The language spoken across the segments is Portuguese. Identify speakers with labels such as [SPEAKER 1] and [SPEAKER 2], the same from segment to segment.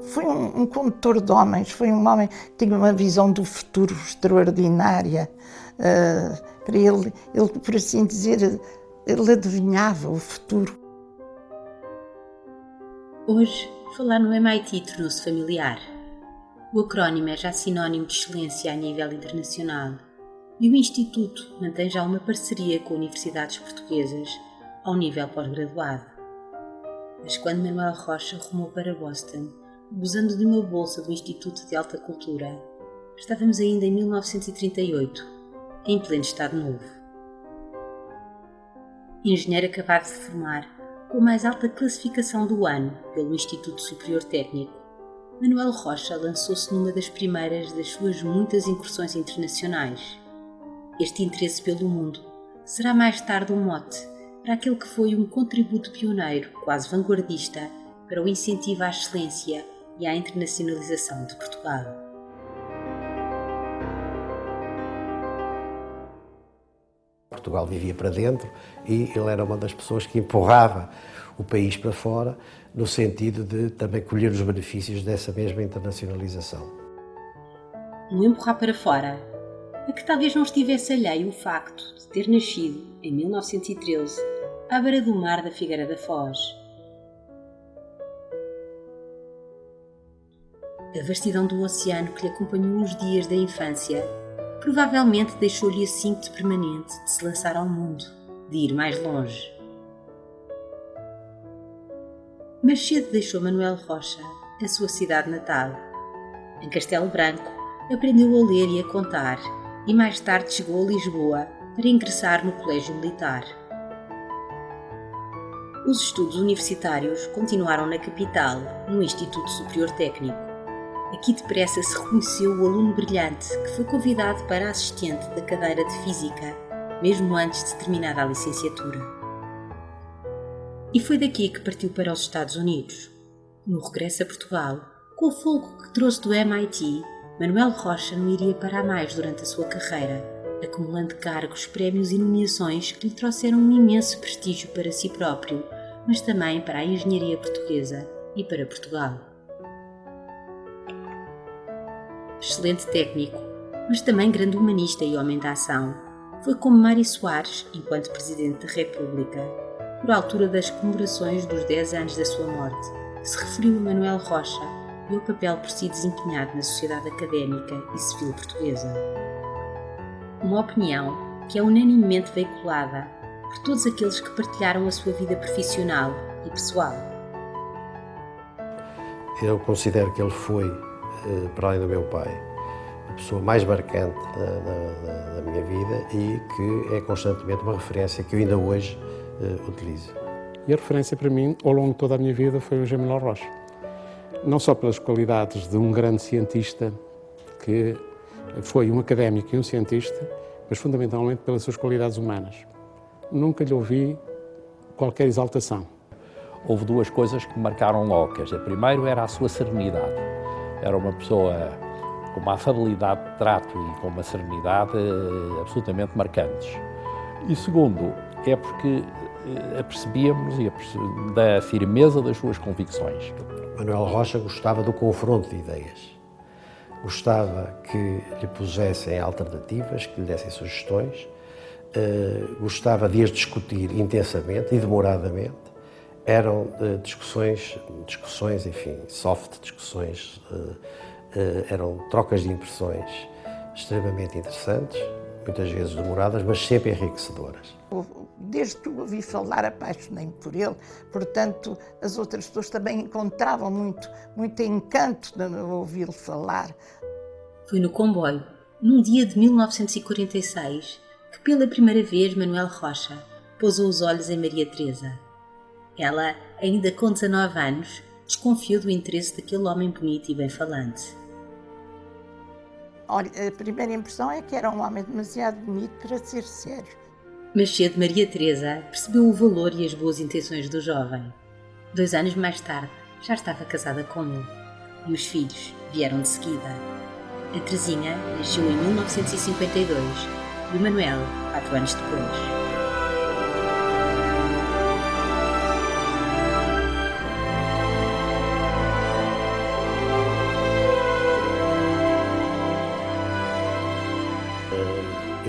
[SPEAKER 1] foi um condutor de homens, foi um homem que tinha uma visão do futuro extraordinária. Para ele, por assim dizer, ele adivinhava o futuro.
[SPEAKER 2] Hoje, falar no MIT tornou-se familiar. O acrónimo é já sinónimo de excelência a nível internacional e o Instituto mantém já uma parceria com universidades portuguesas ao nível pós-graduado. Mas quando Manuel Rocha rumou para Boston, gozando de uma bolsa do Instituto de Alta Cultura, estávamos ainda em 1938, em pleno Estado Novo. Engenheiro acabado de formar, com a mais alta classificação do ano pelo Instituto Superior Técnico, Manuel Rocha lançou-se numa das primeiras das suas muitas incursões internacionais. Este interesse pelo mundo será mais tarde um mote para aquele que foi um contributo pioneiro, quase vanguardista, para o incentivo à excelência e à internacionalização de Portugal.
[SPEAKER 3] Portugal vivia para dentro e ele era uma das pessoas que empurrava o país para fora, no sentido de também colher os benefícios dessa mesma internacionalização.
[SPEAKER 2] Um empurrar para fora, a que talvez não estivesse alheio o facto de ter nascido, em 1913, à beira do mar da Figueira da Foz. A vastidão do oceano que lhe acompanhou os dias da infância provavelmente deixou-lhe esse ímpeto permanente de se lançar ao mundo, de ir mais longe. Mas cedo deixou Manuel Rocha a sua cidade natal. Em Castelo Branco, aprendeu a ler e a contar e mais tarde chegou a Lisboa para ingressar no Colégio Militar. Os estudos universitários continuaram na capital, no Instituto Superior Técnico. Aqui depressa se reconheceu o aluno brilhante que foi convidado para assistente da cadeira de Física, mesmo antes de terminada a licenciatura. E foi daqui que partiu para os Estados Unidos. No regresso a Portugal, com o folgo que trouxe do MIT, Manuel Rocha não iria parar mais durante a sua carreira, acumulando cargos, prémios e nomeações que lhe trouxeram um imenso prestígio para si próprio, mas também para a engenharia portuguesa e para Portugal. Excelente técnico, mas também grande humanista e homem da ação, foi como Mário Soares, enquanto Presidente da República, por altura das comemorações dos 10 anos da sua morte, se referiu a Manuel Rocha e ao papel por si desempenhado na sociedade académica e civil portuguesa. Uma opinião que é unanimemente veiculada por todos aqueles que partilharam a sua vida profissional e pessoal.
[SPEAKER 3] Eu considero que ele foi, para além do meu pai, a pessoa mais marcante da minha vida e que é constantemente uma referência que eu ainda hoje utilizo.
[SPEAKER 4] E a referência para mim, ao longo de toda a minha vida, foi o José Manuel Rocha. Não só pelas qualidades de um grande cientista, que foi um académico e um cientista, mas fundamentalmente pelas suas qualidades humanas. Nunca lhe ouvi qualquer exaltação.
[SPEAKER 5] Houve duas coisas que me marcaram logo. Primeiro era a sua serenidade. Era uma pessoa com uma afabilidade de trato e com uma serenidade absolutamente marcantes. E segundo, é porque apercebíamos da firmeza das suas convicções.
[SPEAKER 3] Manuel Rocha gostava do confronto de ideias. Gostava que lhe pusessem alternativas, que lhe dessem sugestões. Gostava de as discutir intensamente e demoradamente. Eram discussões, enfim, soft discussões, eram trocas de impressões extremamente interessantes, muitas vezes demoradas, mas sempre enriquecedoras.
[SPEAKER 1] Desde que o ouvi falar, apaixonei-me por ele, portanto, as outras pessoas também encontravam muito encanto de ouvi-lo falar.
[SPEAKER 2] Foi no comboio, num dia de 1946, que pela primeira vez Manuel Rocha pousou os olhos em Maria Teresa. Ela, ainda com 19 anos, desconfiou do interesse daquele homem bonito e bem-falante.
[SPEAKER 1] Olha, a primeira impressão é que era um homem demasiado bonito para ser sério.
[SPEAKER 2] Mas cedo Maria Teresa percebeu o valor e as boas intenções do jovem. 2 anos mais tarde, já estava casada com ele. E os filhos vieram de seguida. A Teresinha nasceu em 1952 e o Manuel 4 anos depois.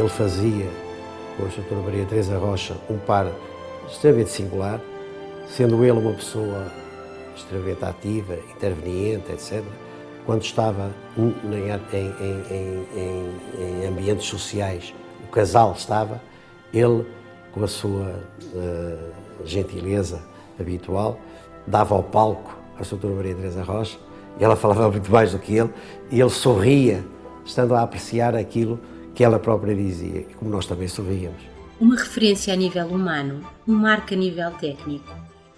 [SPEAKER 3] ele fazia com a doutora Maria Teresa Rocha um par extremamente singular, sendo ele uma pessoa extremamente ativa, interveniente, etc. Quando estava em ambientes sociais, o casal estava, ele, com a sua gentileza habitual, dava ao palco à doutora Maria Teresa Rocha, e ela falava muito mais do que ele, e ele sorria, estando a apreciar aquilo que ela própria dizia, e como nós também sorríamos.
[SPEAKER 2] Uma referência a nível humano, um marco a nível técnico.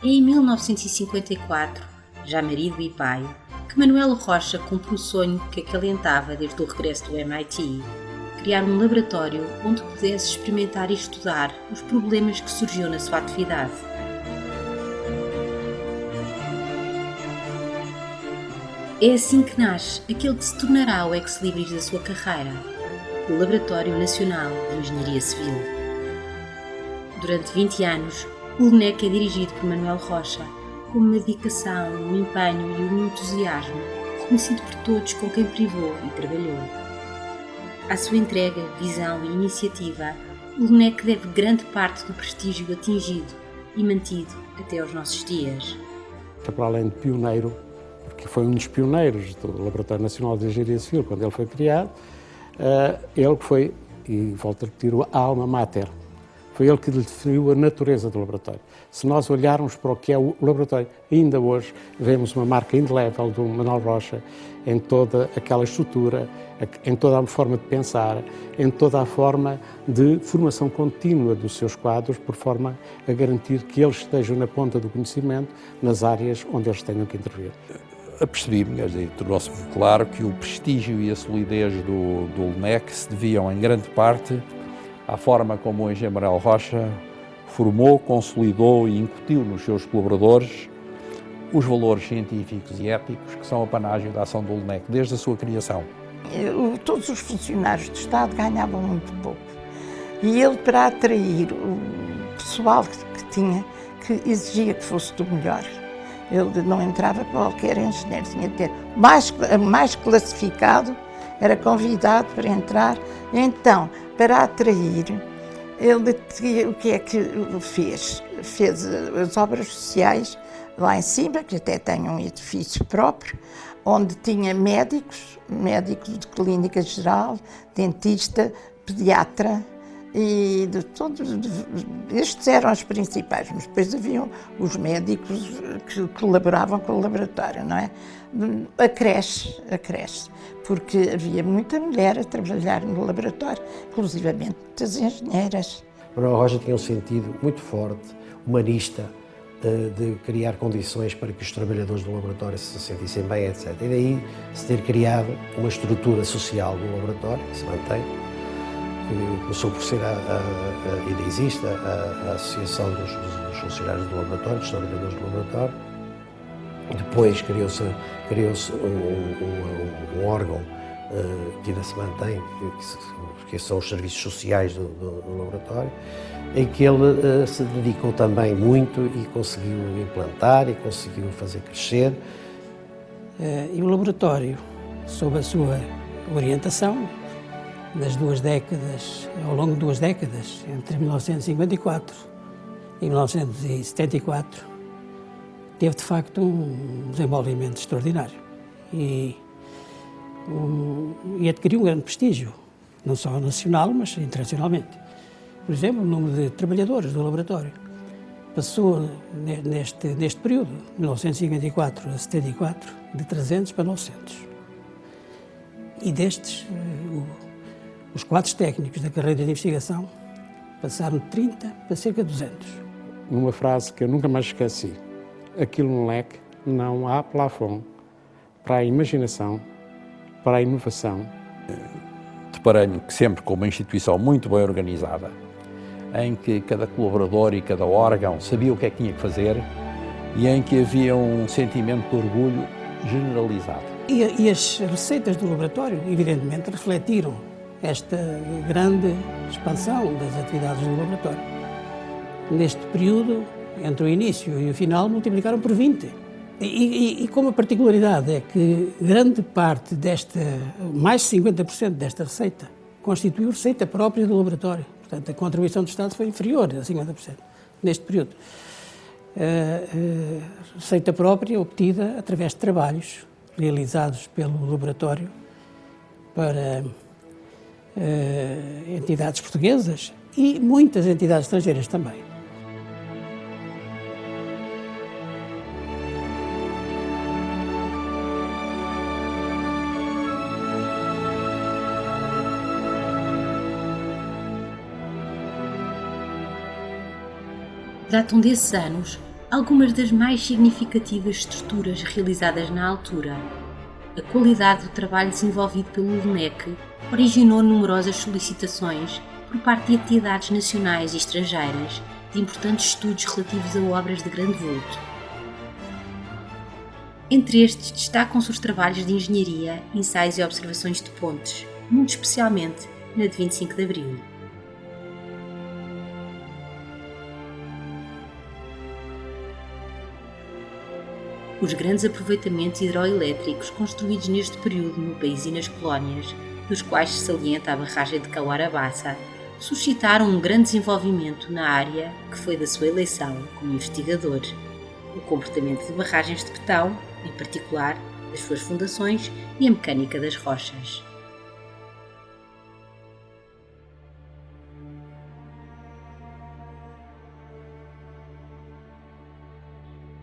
[SPEAKER 2] É em 1954, já marido e pai, que Manuel Rocha cumpre o sonho que acalentava desde o regresso do MIT, criar um laboratório onde pudesse experimentar e estudar os problemas que surgiam na sua atividade. É assim que nasce aquele que se tornará o ex-libris da sua carreira, o Laboratório Nacional de Engenharia Civil. Durante 20 anos, o LNEC é dirigido por Manuel Rocha, com uma dedicação, um empenho e um entusiasmo reconhecido por todos com quem privou e trabalhou. À sua entrega, visão e iniciativa, o LNEC deve grande parte do prestígio atingido e mantido até aos nossos dias.
[SPEAKER 4] Para além de pioneiro, porque foi um dos pioneiros do Laboratório Nacional de Engenharia Civil, quando ele foi criado, ele foi, e volto a repetir, a alma mater. Foi ele que definiu a natureza do laboratório. Se nós olharmos para o que é o laboratório, ainda hoje vemos uma marca indelével do Manuel Rocha em toda aquela estrutura, em toda a forma de pensar, em toda a forma de formação contínua dos seus quadros, por forma a garantir que eles estejam na ponta do conhecimento nas áreas onde eles tenham que intervir.
[SPEAKER 5] Apercebi-me, tornou-se claro que o prestígio e a solidez do LNEC se deviam, em grande parte, à forma como o engenheiro Manuel Rocha formou, consolidou e incutiu nos seus colaboradores os valores científicos e éticos que são a panágio da ação do LNEC desde a sua criação.
[SPEAKER 1] Todos os funcionários do Estado ganhavam muito pouco. E ele, para atrair o pessoal que exigia que fosse do melhor, ele não entrava qualquer engenheiro, tinha de ter mais classificado, era convidado para entrar. Então, para atrair, ele o que é que fez? Fez as obras sociais lá em cima, que até tem um edifício próprio, onde tinha médicos de clínica geral, dentista, pediatra, e de todos, estes eram os principais, mas depois haviam os médicos que colaboravam com o laboratório, não é? A creche, porque havia muita mulher a trabalhar no laboratório, inclusivamente muitas engenheiras.
[SPEAKER 3] Manuel Rocha tinha um sentido muito forte, humanista, de criar condições para que os trabalhadores do laboratório se sentissem bem, etc. E daí se ter criado uma estrutura social do laboratório, que se mantém, que começou por ser, ainda existe, a Associação dos Funcionários do Laboratório, dos Trabalhadores do Laboratório. Depois criou-se um órgão que ainda se mantém, que são os serviços sociais do laboratório, em que ele se dedicou também muito e conseguiu implantar e conseguiu fazer crescer.
[SPEAKER 6] E o laboratório, sob a sua orientação, ao longo de 2 décadas, entre 1954 e 1974, teve de facto um desenvolvimento extraordinário e adquiriu um grande prestígio, não só nacional, mas internacionalmente. Por exemplo, o número de trabalhadores do laboratório passou, neste período, de 1954 a 74, de 300 para 900. E destes, os quadros técnicos da carreira de investigação passaram de 30 para cerca de 200.
[SPEAKER 4] Numa frase que eu nunca mais esqueci, aquilo no LNEC não há plafond para a imaginação, para a inovação.
[SPEAKER 5] Deparei-me sempre com uma instituição muito bem organizada, em que cada colaborador e cada órgão sabia o que é que tinha que fazer e em que havia um sentimento de orgulho generalizado.
[SPEAKER 6] E as receitas do laboratório, evidentemente, refletiram esta grande expansão das atividades do laboratório. Neste período, entre o início e o final, multiplicaram por 20. E com uma particularidade é que grande parte mais de 50% desta receita constituiu receita própria do laboratório. Portanto, a contribuição do Estado foi inferior a 50% neste período. Receita própria obtida através de trabalhos realizados pelo laboratório para entidades portuguesas e muitas entidades estrangeiras também.
[SPEAKER 2] Datam desses anos algumas das mais significativas estruturas realizadas na altura. A qualidade do trabalho desenvolvido pelo LNEC originou numerosas solicitações por parte de entidades nacionais e estrangeiras de importantes estudos relativos a obras de grande vulto. Entre estes destacam-se os trabalhos de engenharia, ensaios e observações de pontes, muito especialmente na de 25 de Abril. Os grandes aproveitamentos hidroelétricos construídos neste período no país e nas colónias, dos quais se salienta a barragem de Cauara-Bassa, suscitaram um grande desenvolvimento na área que foi da sua eleição como investigador. O comportamento de barragens de betão, em particular, as suas fundações e a mecânica das rochas.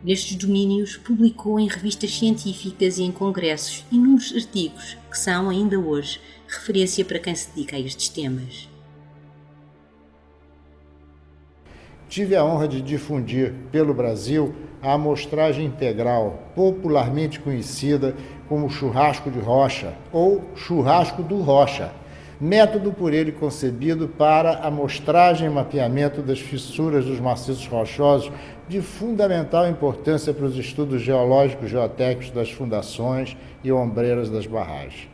[SPEAKER 2] Nestes domínios, publicou em revistas científicas e em congressos inúmeros artigos que são, ainda hoje, referência para quem se dedica a estes temas.
[SPEAKER 7] Tive a honra de difundir pelo Brasil a amostragem integral, popularmente conhecida como churrasco de rocha ou churrasco do Rocha, método por ele concebido para amostragem e mapeamento das fissuras dos maciços rochosos de fundamental importância para os estudos geológicos geotécnicos das fundações e ombreiras das barragens.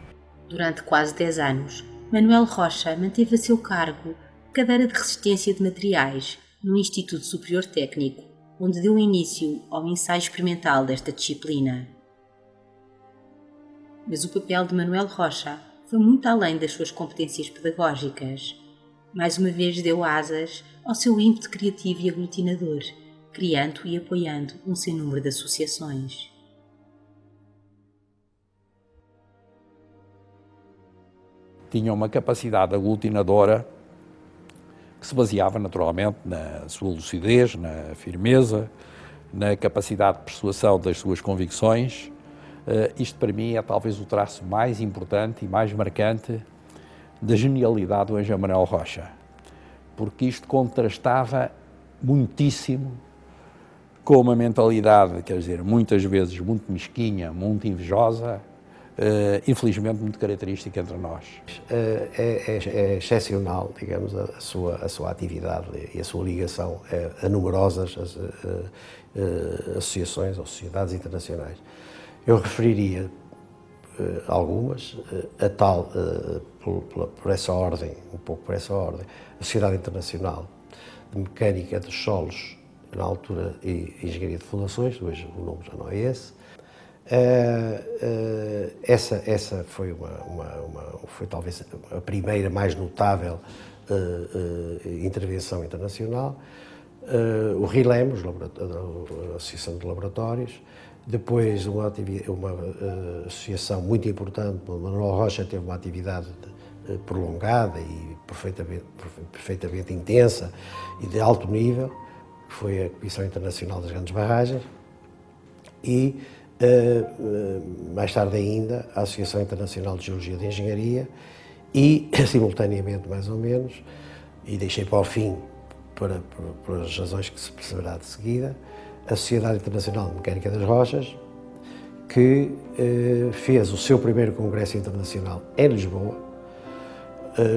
[SPEAKER 2] Durante quase 10 anos, Manuel Rocha manteve a seu cargo cadeira de resistência de materiais no Instituto Superior Técnico, onde deu início ao ensaio experimental desta disciplina. Mas o papel de Manuel Rocha foi muito além das suas competências pedagógicas. Mais uma vez deu asas ao seu ímpeto criativo e aglutinador, criando e apoiando um sem número de associações.
[SPEAKER 5] Tinha uma capacidade aglutinadora que se baseava naturalmente na sua lucidez, na firmeza, na capacidade de persuasão das suas convicções. Isto para mim é talvez o traço mais importante e mais marcante da genialidade do engenheiro Manuel Rocha, porque isto contrastava muitíssimo com uma mentalidade, quer dizer, muitas vezes muito mesquinha, muito invejosa, infelizmente muito característica entre nós.
[SPEAKER 3] É excepcional, digamos, a sua atividade e a sua ligação a numerosas associações ou sociedades internacionais. Eu referiria algumas, a tal, por essa ordem, um pouco por essa ordem, a Sociedade Internacional de Mecânica dos Solos, na altura, e Engenharia de Fundações, hoje o nome já não é esse. Essa foi, foi talvez a primeira mais notável intervenção internacional. O RILEM, a Associação de Laboratórios, depois uma associação muito importante, o Manuel Rocha teve uma atividade prolongada e perfeitamente intensa e de alto nível, que foi a Comissão Internacional das Grandes Barragens, e mais tarde ainda a Associação Internacional de Geologia e de Engenharia e, simultaneamente mais ou menos, e deixei para o fim, por as razões que se perceberá de seguida, a Sociedade Internacional de Mecânica das Rochas, que fez o seu primeiro congresso internacional em Lisboa,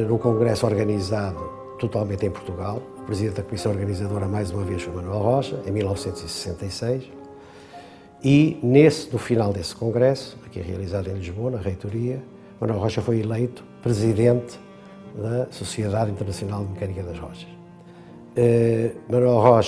[SPEAKER 3] num congresso organizado totalmente em Portugal. O presidente da comissão organizadora, mais uma vez, foi Manuel Rocha, em 1966. E no final desse congresso, aqui realizado em Lisboa, na reitoria, Manuel Rocha foi eleito presidente da Sociedade Internacional de Mecânica das Rochas. Manuel Rocha